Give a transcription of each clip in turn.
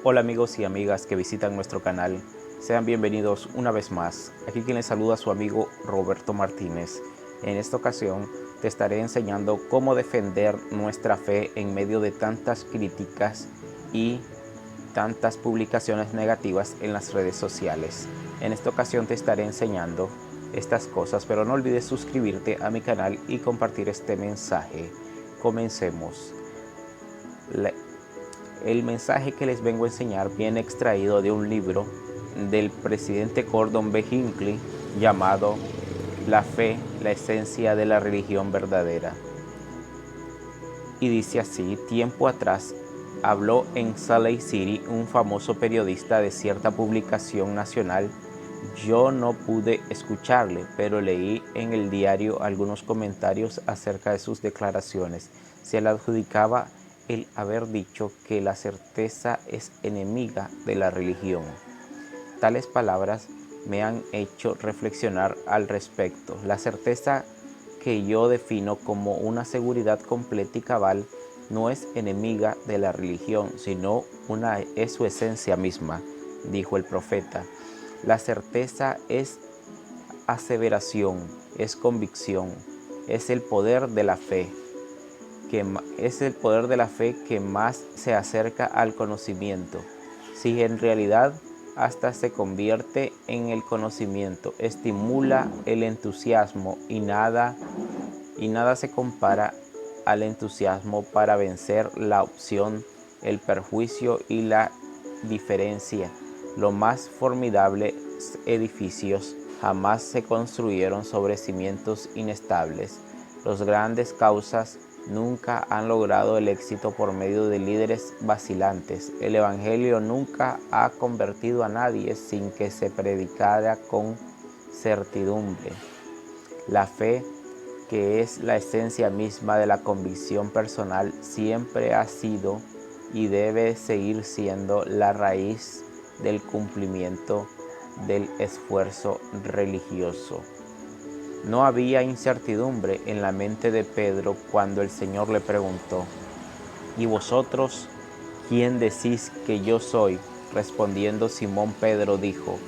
Hola amigos y amigas que visitan nuestro canal, sean bienvenidos una vez más. Aquí quien les saluda su amigo Roberto Martínez. En esta ocasión te estaré enseñando cómo defender nuestra fe en medio de tantas críticas y tantas publicaciones negativas en las redes sociales. En esta ocasión te estaré enseñando estas cosas, pero no olvides suscribirte a mi canal y compartir este mensaje. Comencemos. El mensaje que les vengo a enseñar viene extraído de un libro del presidente Gordon B. Hinckley llamado La fe, la esencia de la religión verdadera. Y dice así: tiempo atrás habló en Salt Lake City un famoso periodista de cierta publicación nacional. Yo no pude escucharle, pero leí en el diario algunos comentarios acerca de sus declaraciones. Se le adjudicaba el haber dicho que la certeza es enemiga de la religión. Tales palabras me han hecho reflexionar al respecto. La certeza, que yo defino como una seguridad completa y cabal, no es enemiga de la religión, sino es su esencia misma, dijo el profeta. La certeza es aseveración, es convicción, es el poder de la fe, que más se acerca al conocimiento. Si en realidad hasta se convierte en el conocimiento, estimula el entusiasmo y nada se compara al entusiasmo para vencer la opción, el perjuicio y la diferencia. Los más formidables edificios jamás se construyeron sobre cimientos inestables. Las grandes causas nunca han logrado el éxito por medio de líderes vacilantes. El Evangelio nunca ha convertido a nadie sin que se predicara con certidumbre. La fe, que es la esencia misma de la convicción personal, siempre ha sido y debe seguir siendo la raíz del cumplimiento del esfuerzo religioso. No había incertidumbre en la mente de Pedro cuando el Señor le preguntó: ¿y vosotros quién decís que yo soy? Respondiendo Simón Pedro dijo: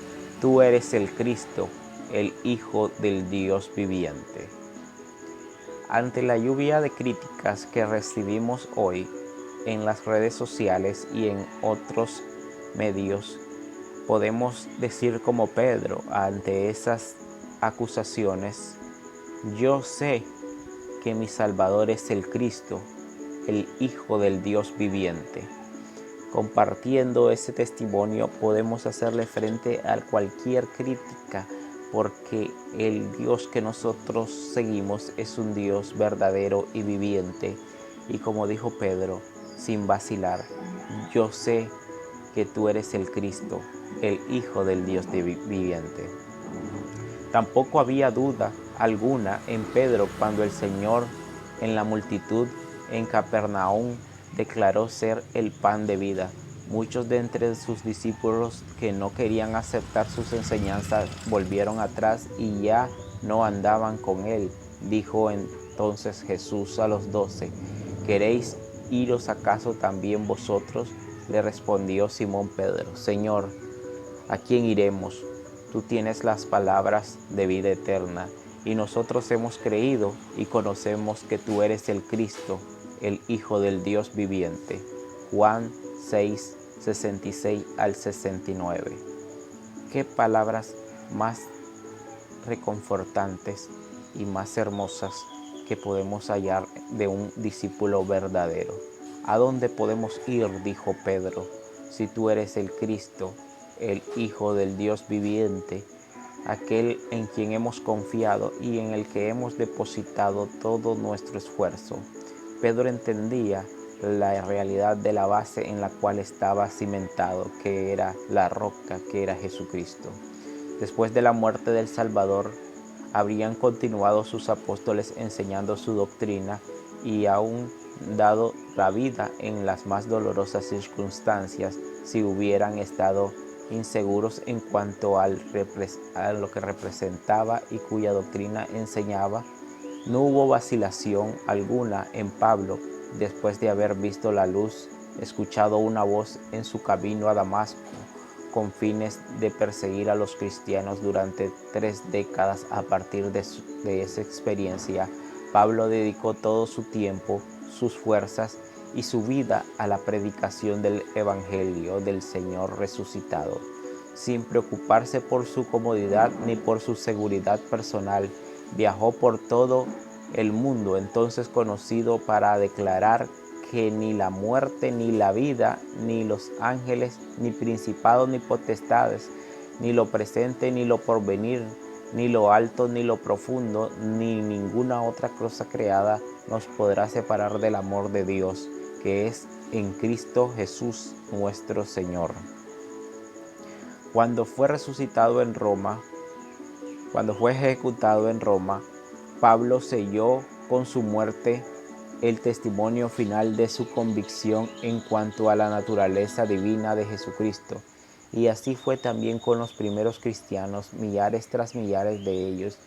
tú eres el Cristo, el Hijo del Dios viviente. Ante la lluvia de críticas que recibimos hoy en las redes sociales y en otros medios, podemos decir como Pedro ante esas acusaciones: yo sé que mi Salvador es el Cristo, el Hijo del Dios viviente. Compartiendo ese testimonio podemos hacerle frente a cualquier crítica, porque el Dios que nosotros seguimos es un Dios verdadero y viviente. Y como dijo Pedro, sin vacilar: yo sé que tú eres el Cristo, el Hijo del Dios viviente. Tampoco había duda alguna en Pedro cuando el Señor en la multitud en Capernaum declaró ser el pan de vida. Muchos de entre sus discípulos que no querían aceptar sus enseñanzas volvieron atrás y ya no andaban con él. Dijo entonces Jesús a los 12: ¿queréis iros acaso también vosotros? Le respondió Simón Pedro: Señor, ¿a quién iremos? Tú tienes las palabras de vida eterna, y nosotros hemos creído y conocemos que tú eres el Cristo, el Hijo del Dios viviente. Juan 6, 66 al 69. Qué palabras más reconfortantes y más hermosas que podemos hallar de un discípulo verdadero. ¿A dónde podemos ir?, dijo Pedro, si tú eres el Cristo, el Hijo del Dios viviente, aquel en quien hemos confiado y en el que hemos depositado todo nuestro esfuerzo. Pedro entendía la realidad de la base en la cual estaba cimentado, que era la roca, que era Jesucristo. Después de la muerte del Salvador, habrían continuado sus apóstoles enseñando su doctrina y aún dado la vida en las más dolorosas circunstancias si hubieran estado inseguros en cuanto a lo que representaba y cuya doctrina enseñaba. No hubo vacilación alguna en Pablo después de haber visto la luz escuchado una voz en su camino a Damasco con fines de perseguir a los cristianos durante 3 décadas. A partir de esa experiencia, Pablo dedicó todo su tiempo, sus fuerzas y su vida a la predicación del Evangelio del Señor resucitado, sin preocuparse por su comodidad ni por su seguridad personal. Viajó por todo el mundo entonces conocido para declarar que ni la muerte, ni la vida, ni los ángeles, ni principados, ni potestades, ni lo presente, ni lo porvenir, ni lo alto, ni lo profundo, ni ninguna otra cosa creada nos podrá separar del amor de Dios, que es en Cristo Jesús nuestro Señor. Cuando fue ejecutado en Roma, Pablo selló con su muerte el testimonio final de su convicción en cuanto a la naturaleza divina de Jesucristo. Y así fue también con los primeros cristianos, millares tras millares de ellos,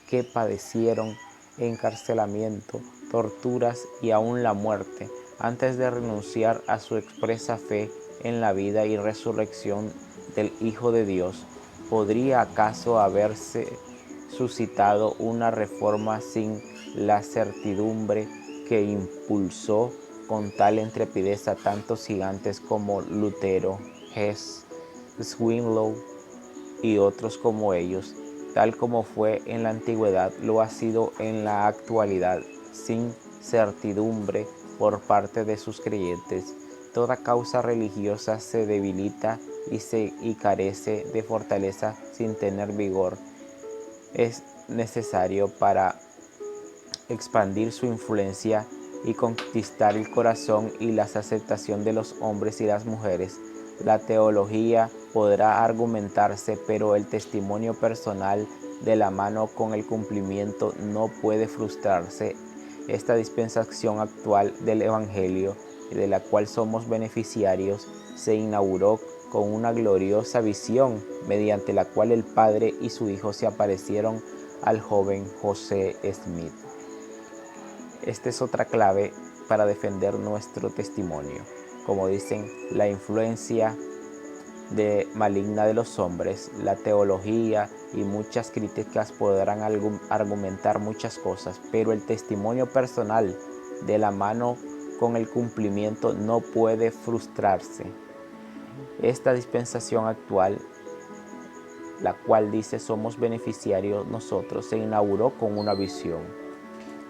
que padecieron encarcelamiento, torturas y aún la muerte, antes de renunciar a su expresa fe en la vida y resurrección del Hijo de Dios. ¿Podría acaso haberse suscitado una reforma sin la certidumbre que impulsó con tal intrepidez a tantos gigantes como Lutero, Hess, Zwinglio y otros como ellos? Tal como fue en la antigüedad, lo ha sido en la actualidad, sin certidumbre por parte de sus creyentes. Toda causa religiosa se debilita y carece de fortaleza sin tener vigor. Es necesario para expandir su influencia y conquistar el corazón y la aceptación de los hombres y las mujeres. La teología podrá argumentarse, pero el testimonio personal de la mano con el cumplimiento no puede frustrarse. Esta dispensación actual del Evangelio, de la cual somos beneficiarios, se inauguró con una gloriosa visión, mediante la cual el Padre y su Hijo se aparecieron al joven José Smith. Esta es otra clave para defender nuestro testimonio. Como dicen, la influencia maligna de los hombres, la teología y muchas críticas podrán argumentar muchas cosas, pero el testimonio personal de la mano con el cumplimiento no puede frustrarse. Esta dispensación actual, la cual dice somos beneficiarios nosotros, se inauguró con una visión.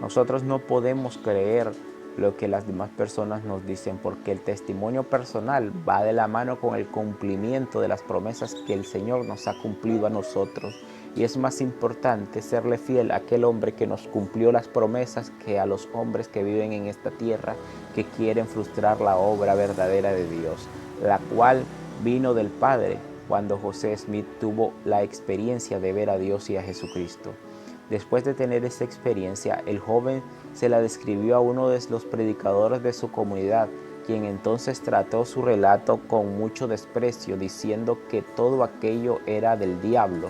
Nosotros no podemos creer lo que las demás personas nos dicen, porque el testimonio personal va de la mano con el cumplimiento de las promesas que el Señor nos ha cumplido a nosotros. Y es más importante serle fiel a aquel hombre que nos cumplió las promesas que a los hombres que viven en esta tierra, que quieren frustrar la obra verdadera de Dios, la cual vino del Padre cuando José Smith tuvo la experiencia de ver a Dios y a Jesucristo. Después de tener esa experiencia, el joven se la describió a uno de los predicadores de su comunidad, quien entonces trató su relato con mucho desprecio, diciendo que todo aquello era del diablo,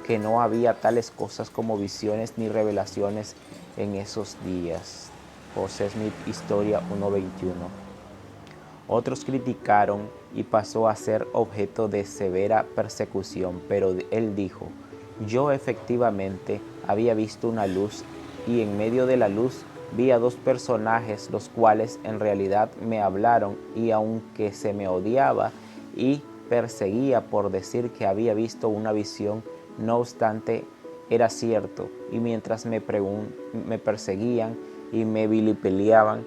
que no había tales cosas como visiones ni revelaciones en esos días. José Smith, Historia 1:21. Otros criticaron y pasó a ser objeto de severa persecución, pero él dijo: yo efectivamente había visto una luz, y en medio de la luz vi a dos personajes, los cuales en realidad me hablaron, y aunque se me odiaba y perseguía por decir que había visto una visión, no obstante era cierto, y mientras me perseguían y me vilipendiaban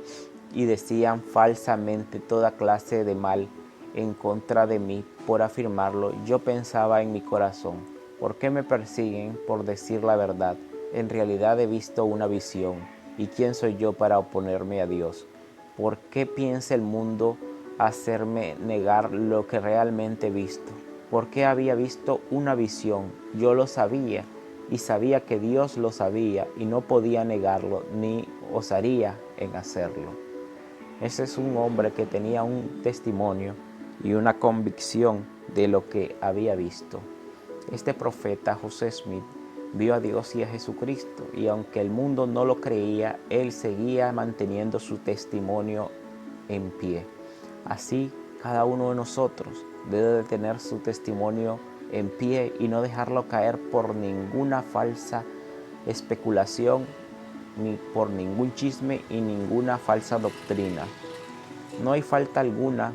y decían falsamente toda clase de mal en contra de mí por afirmarlo, yo pensaba en mi corazón: ¿por qué me persiguen por decir la verdad? En realidad he visto una visión, ¿y quién soy yo para oponerme a Dios? ¿Por qué piensa el mundo hacerme negar lo que realmente he visto? ¿Por qué había visto una visión? Yo lo sabía, y sabía que Dios lo sabía, y no podía negarlo, ni osaría en hacerlo. Ese es un hombre que tenía un testimonio y una convicción de lo que había visto. Este profeta José Smith vio a Dios y a Jesucristo, y aunque el mundo no lo creía, él seguía manteniendo su testimonio en pie. Así, cada uno de nosotros debe de tener su testimonio en pie y no dejarlo caer por ninguna falsa especulación, ni por ningún chisme y ninguna falsa doctrina. No hay falta alguna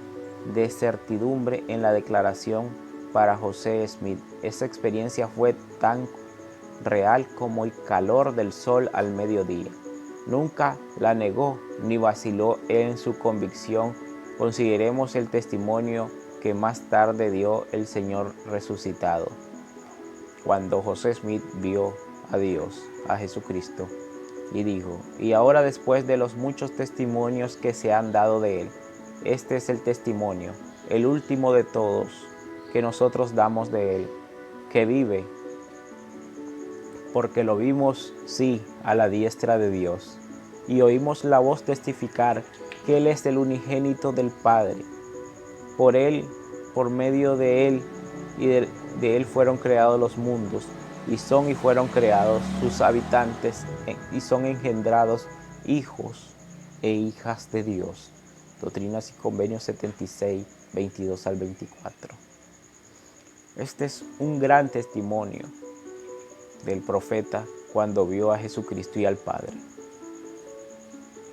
de certidumbre en la declaración para José Smith. Esa experiencia fue tan real como el calor del sol al mediodía. Nunca la negó ni vaciló en su convicción. Consideremos el testimonio que más tarde dio el Señor resucitado. Cuando José Smith vio a Dios, a Jesucristo, y dijo: y ahora, después de los muchos testimonios que se han dado de él, este es el testimonio, el último de todos, que nosotros damos de él, que vive, porque lo vimos, sí, a la diestra de Dios, y oímos la voz testificar que Él es el unigénito del Padre. Por Él, por medio de Él y de Él fueron creados los mundos, y son y fueron creados sus habitantes, y son engendrados hijos e hijas de Dios. Doctrinas y Convenios 76, 22 al 24. Este es un gran testimonio del profeta cuando vio a Jesucristo y al Padre.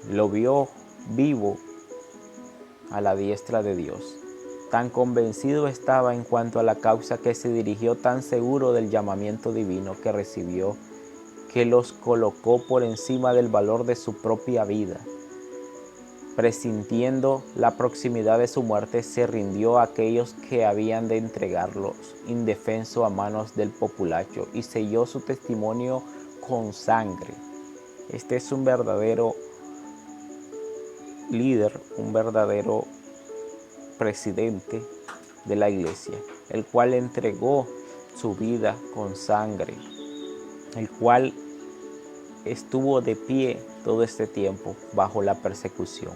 Lo vio vivo a la diestra de Dios. Tan convencido estaba en cuanto a la causa que se dirigió tan seguro del llamamiento divino que recibió, que los colocó por encima del valor de su propia vida. Presintiendo la proximidad de su muerte, se rindió a aquellos que habían de entregarlos indefenso a manos del populacho y selló su testimonio con sangre. Este es un verdadero líder, un verdadero presidente de la iglesia, el cual entregó su vida con sangre, el cual estuvo de pie todo este tiempo bajo la persecución.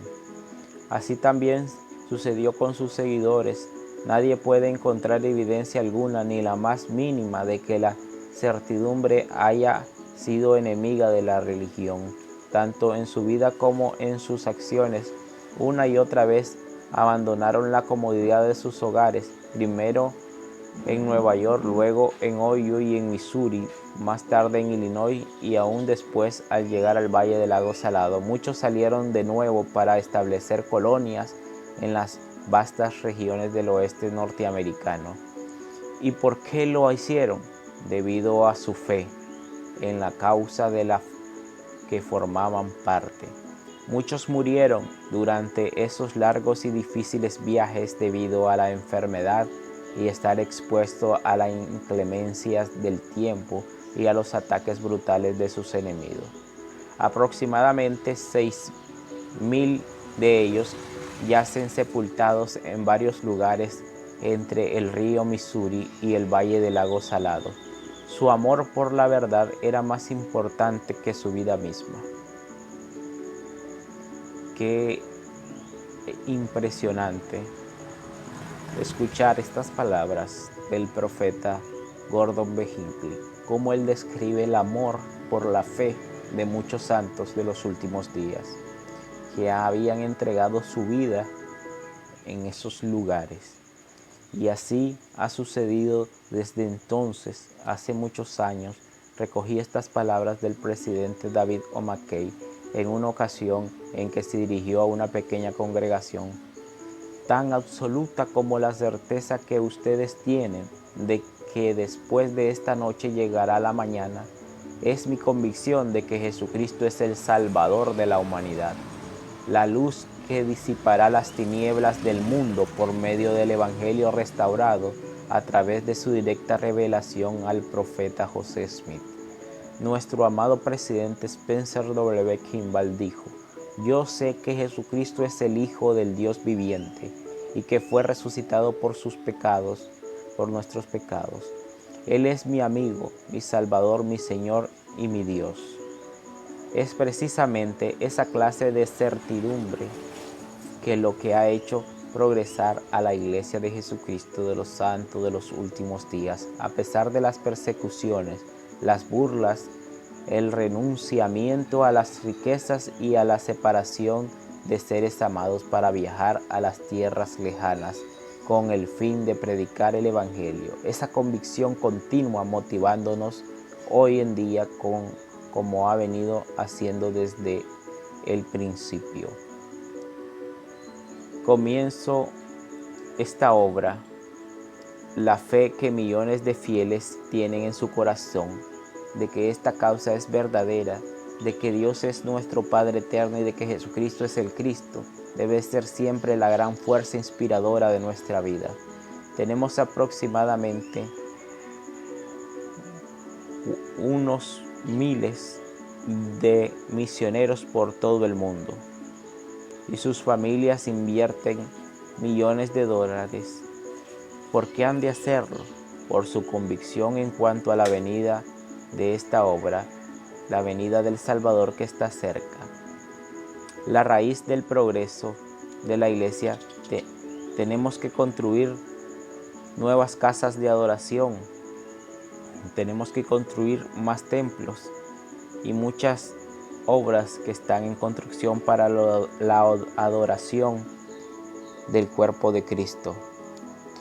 Así también sucedió con sus seguidores. Nadie puede encontrar evidencia alguna, ni la más mínima, de que la certidumbre haya sido enemiga de la religión. Tanto en su vida como en sus acciones, una y otra vez abandonaron la comodidad de sus hogares, primero en Nueva York, luego en Ohio y en Missouri, más tarde en Illinois y aún después al llegar al Valle del Lago Salado. Muchos salieron de nuevo para establecer colonias en las vastas regiones del oeste norteamericano. ¿Y por qué lo hicieron? Debido a su fe en la causa de la que formaban parte. Muchos murieron durante esos largos y difíciles viajes debido a la enfermedad y estar expuesto a las inclemencias del tiempo y a los ataques brutales de sus enemigos. Aproximadamente 6,000 de ellos yacen sepultados en varios lugares entre el río Missouri y el Valle del Lago Salado. Su amor por la verdad era más importante que su vida misma. Qué impresionante escuchar estas palabras del profeta Gordon B. Hinckley, cómo él describe el amor por la fe de muchos santos de los últimos días, que habían entregado su vida en esos lugares. Y así ha sucedido desde entonces. Hace muchos años recogí estas palabras del presidente David O. McKay en una ocasión en que se dirigió a una pequeña congregación: tan absoluta como la certeza que ustedes tienen de que después de esta noche llegará la mañana, es mi convicción de que Jesucristo es el Salvador de la humanidad, la luz que disipará las tinieblas del mundo por medio del Evangelio restaurado a través de su directa revelación al profeta José Smith. Nuestro amado presidente Spencer W. Kimball dijo: yo sé que Jesucristo es el Hijo del Dios viviente y que fue resucitado por sus pecados, por nuestros pecados. Él es mi amigo, mi Salvador, mi Señor y mi Dios. Es precisamente esa clase de certidumbre que lo que ha hecho progresar a la Iglesia de Jesucristo de los Santos de los últimos días, a pesar de las persecuciones, las burlas, el renunciamiento a las riquezas y a la separación de seres amados para viajar a las tierras lejanas con el fin de predicar el Evangelio. Esa convicción continua motivándonos hoy en día como ha venido haciendo desde el principio. Comienzo esta obra, la fe que millones de fieles tienen en su corazón, de que esta causa es verdadera, de que Dios es nuestro Padre eterno y de que Jesucristo es el Cristo, debe ser siempre la gran fuerza inspiradora de nuestra vida. Tenemos aproximadamente unos miles de misioneros por todo el mundo y sus familias invierten millones de dólares. ¿Por qué han de hacerlo? Por su convicción en cuanto a la venida de esta obra, la venida del Salvador que está cerca. La raíz del progreso de la iglesia, tenemos que construir nuevas casas de adoración, tenemos que construir más templos y muchas obras que están en construcción para la adoración del cuerpo de Cristo.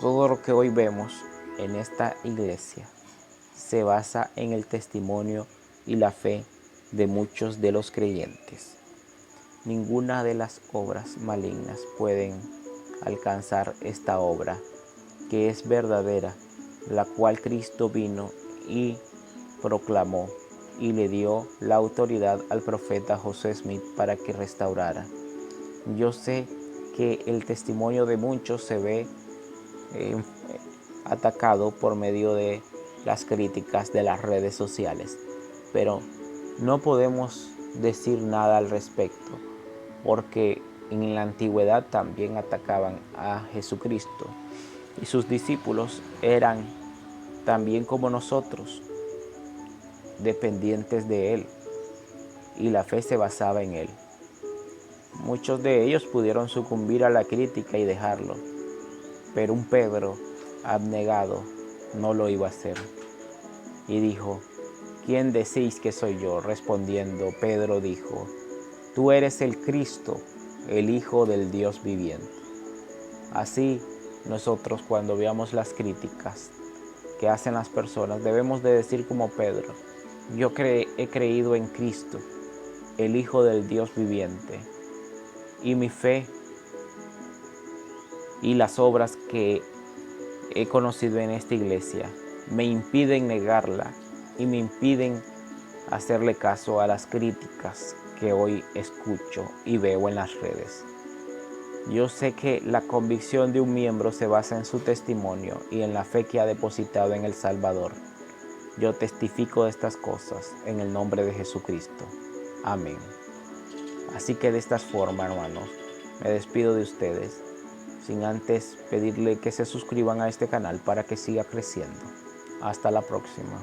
Todo lo que hoy vemos en esta iglesia se basa en el testimonio y la fe de muchos de los creyentes. Ninguna de las obras malignas pueden alcanzar esta obra que es verdadera, la cual Cristo vino y proclamó y le dio la autoridad al profeta José Smith para que restaurara. Yo sé que el testimonio de muchos se ve atacado por medio de las críticas de las redes sociales, pero no podemos decir nada al respecto, porque en la antigüedad también atacaban a Jesucristo y sus discípulos eran también como nosotros, dependientes de Él, y la fe se basaba en Él. Muchos de ellos pudieron sucumbir a la crítica y dejarlo, pero un Pedro abnegado no lo iba a hacer. Y dijo: ¿quién decís que soy yo? Respondiendo, Pedro dijo: tú eres el Cristo, el Hijo del Dios viviente. Así, nosotros cuando veamos las críticas que hacen las personas, debemos de decir como Pedro: yo he creído en Cristo, el Hijo del Dios viviente, y mi fe y las obras que he conocido en esta iglesia me impiden negarla y me impiden hacerle caso a las críticas que hoy escucho y veo en las redes. Yo sé que la convicción de un miembro se basa en su testimonio y en la fe que ha depositado en el Salvador. Yo testifico de estas cosas en el nombre de Jesucristo. Amén. Así que de esta forma, hermanos, me despido de ustedes, sin antes pedirle que se suscriban a este canal para que siga creciendo. Hasta la próxima.